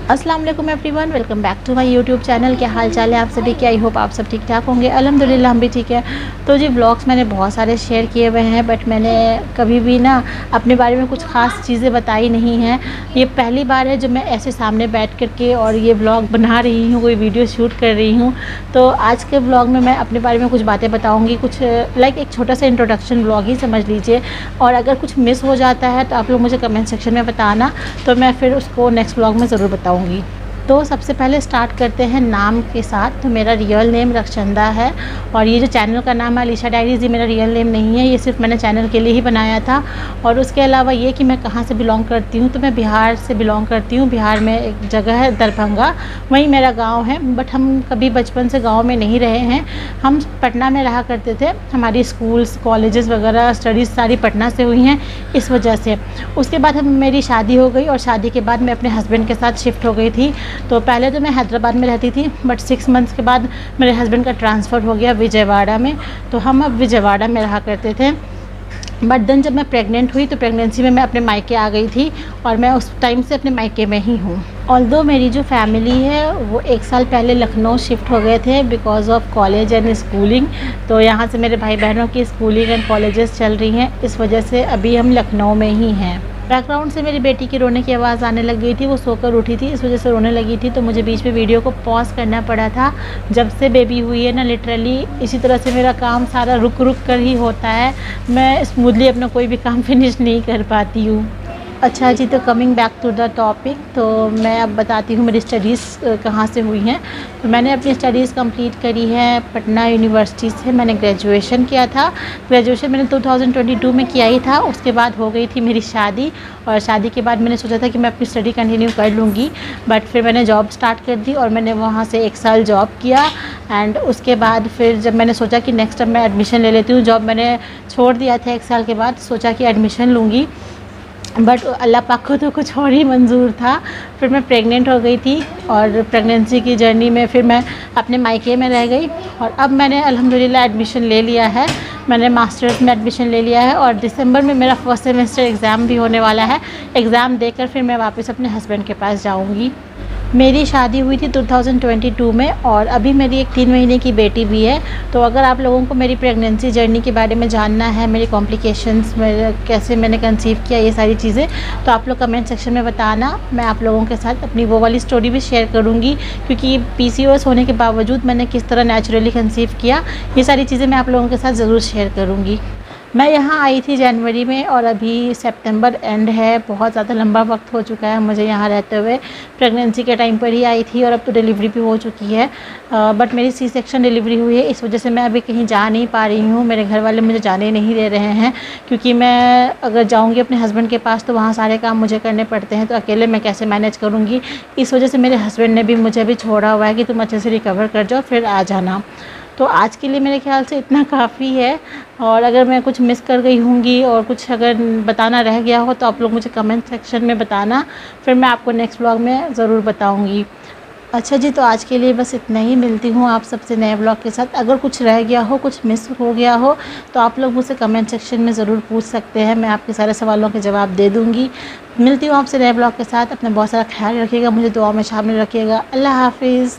अस्सलाम वालेकुम everyone, welcome back to my YouTube channel. क्या हाल चाल है आप सभी के? आई होप आप सब ठीक ठाक होंगे। अल्हम्दुलिल्लाह हम भी ठीक है। तो जी व्लॉग्स मैंने बहुत सारे शेयर किए हुए हैं, बट मैंने कभी भी ना अपने बारे में कुछ ख़ास चीज़ें बताई नहीं हैं। ये पहली बार है जब मैं ऐसे सामने बैठ कर के और ये व्लॉग बना रही हूँ, कोई वीडियो शूट कर रही हूँ। तो आज के व्लॉग में मैं अपने बारे में कुछ बातें बताऊँगी, कुछ लाइक एक छोटा सा इंट्रोडक्शन व्लॉग ही समझ लीजिए। और अगर कुछ मिस हो जाता है तो आप लोग मुझे कमेंट सेक्शन में बताना, तो मैं फिर उसको नेक्स्ट व्लॉग में ज़रूर बताऊँगी। तो सबसे पहले स्टार्ट करते हैं नाम के साथ। तो मेरा रियल नेम रक्षंदा है, और ये जो चैनल का नाम है अलीशा डायरीज़, ये मेरा रियल नेम नहीं है, ये सिर्फ मैंने चैनल के लिए ही बनाया था। और उसके अलावा ये कि मैं कहाँ से बिलोंग करती हूँ, तो मैं बिहार से बिलोंग करती हूँ। बिहार में एक जगह है दरभंगा, वहीं मेरा गाँव है। बट हम कभी बचपन से गाँव में नहीं रहे हैं, हम पटना में रहा करते थे। हमारी स्कूल्स कॉलेजेस वगैरह स्टडीज़ सारी पटना से हुई हैं, इस वजह से। उसके बाद मेरी शादी हो गई, और शादी के बाद मैं अपने हस्बैंड के साथ शिफ्ट हो गई थी। तो पहले तो मैं हैदराबाद में रहती थी, बट 6 मंथ्स के बाद मेरे हस्बैंड का ट्रांसफ़र हो गया विजयवाड़ा में। तो हम अब विजयवाड़ा में रहा करते थे। बट देन जब मैं प्रेग्नेंट हुई तो प्रेगनेंसी में मैं अपने मायके आ गई थी, और मैं उस टाइम से अपने मायके में ही हूँ। ऑल्दो मेरी जो फैमिली है वो 1 साल पहले लखनऊ शिफ्ट हो गए थे because of college and schooling. तो यहाँ से मेरे भाई बहनों की स्कूलिंग एंड कॉलेजेस चल रही हैं, इस वजह से अभी हम लखनऊ में ही हैं। बैकग्राउंड से मेरी बेटी की रोने की आवाज़ आने लग गई थी, वो सोकर उठी थी, इस वजह से रोने लगी थी। तो मुझे बीच में वीडियो को पॉज करना पड़ा था। जब से बेबी हुई है ना, लिटरली इसी तरह से मेरा काम सारा रुक रुक कर ही होता है। मैं स्मूथली अपना कोई भी काम फिनिश नहीं कर पाती हूँ। अच्छा जी, तो coming back to the topic, तो मैं अब बताती हूँ मेरी स्टडीज़ कहाँ से हुई हैं। तो मैंने अपनी स्टडीज़ कंप्लीट करी है पटना यूनिवर्सिटी से। मैंने ग्रेजुएशन किया था। ग्रेजुएशन मैंने 2022 में किया ही था। उसके बाद हो गई थी मेरी शादी, और शादी के बाद मैंने सोचा था कि मैं अपनी स्टडी कंटिन्यू कर लूँगी, बट फिर मैंने जॉब स्टार्ट कर दी, और मैंने वहाँ से 1 साल जॉब किया। एंड उसके बाद फिर जब मैंने सोचा कि नेक्स्ट टाइम मैं एडमिशन ले लेती हूँ, जॉब मैंने छोड़ दिया था 1 साल के बाद, सोचा कि एडमिशन लूँगी, बट अल्लाह पाक को तो कुछ और ही मंजूर था। फिर मैं प्रेग्नेंट हो गई थी, और प्रेगनेंसी की जर्नी में फिर मैं अपने मायके में रह गई। और अब मैंने अल्हम्दुलिल्लाह एडमिशन ले लिया है, मैंने मास्टर्स में एडमिशन ले लिया है, और दिसंबर में मेरा फर्स्ट सेमेस्टर एग्ज़ाम भी होने वाला है। एग्ज़ाम देकर फिर मैं वापस अपने हस्बैंड के पास जाऊँगी। मेरी शादी हुई थी 2022 में, और अभी मेरी एक 3 महीने की बेटी भी है। तो अगर आप लोगों को मेरी प्रेगनेंसी जर्नी के बारे में जानना है, मेरी कॉम्प्लिकेशंस में कैसे मैंने कंसीव किया, ये सारी चीज़ें, तो आप लोग कमेंट सेक्शन में बताना। मैं आप लोगों के साथ अपनी वो वाली स्टोरी भी शेयर करूँगी, क्योंकि PCOS होने के बावजूद मैंने किस तरह नेचुरली कंसीव किया, ये सारी चीज़ें मैं आप लोगों के साथ ज़रूर शेयर करूँगी। मैं यहाँ आई थी जनवरी में, और अभी सितंबर एंड है। बहुत ज़्यादा लंबा वक्त हो चुका है मुझे यहाँ रहते हुए। प्रेगनेंसी के टाइम पर ही आई थी, और अब तो डिलीवरी भी हो चुकी है। बट मेरी C सेक्शन डिलीवरी हुई है, इस वजह से मैं अभी कहीं जा नहीं पा रही हूँ। मेरे घर वाले मुझे जाने नहीं दे रहे हैं, क्योंकि मैं अगर जाऊँगी अपने हस्बैंड के पास तो वहाँ सारे काम मुझे करने पड़ते हैं, तो अकेले मैं कैसे मैनेज करूँगी। इस वजह से मेरे हस्बैंड ने भी मुझे अभी छोड़ा हुआ है कि तुम अच्छे से रिकवर कर जाओ फिर आ जाना। तो आज के लिए मेरे ख़्याल से इतना काफ़ी है, और अगर मैं कुछ मिस कर गई होंगी और कुछ अगर बताना रह गया हो तो आप लोग मुझे कमेंट सेक्शन में बताना, फिर मैं आपको नेक्स्ट व्लॉग में ज़रूर बताऊंगी। अच्छा जी, तो आज के लिए बस इतना ही। मिलती हूँ आप सबसे नए व्लॉग के साथ। अगर कुछ रह गया हो, कुछ मिस हो गया हो, तो आप लोग मुझसे कमेंट सेक्शन में ज़रूर पूछ सकते हैं, मैं आपके सारे सवालों के जवाब दे दूँगी। मिलती हूँ आपसे नए व्लॉग के साथ। अपना बहुत सारा ख्याल रखिएगा, मुझे दुआ में शामिल रखिएगा। अल्लाह हाफिज़।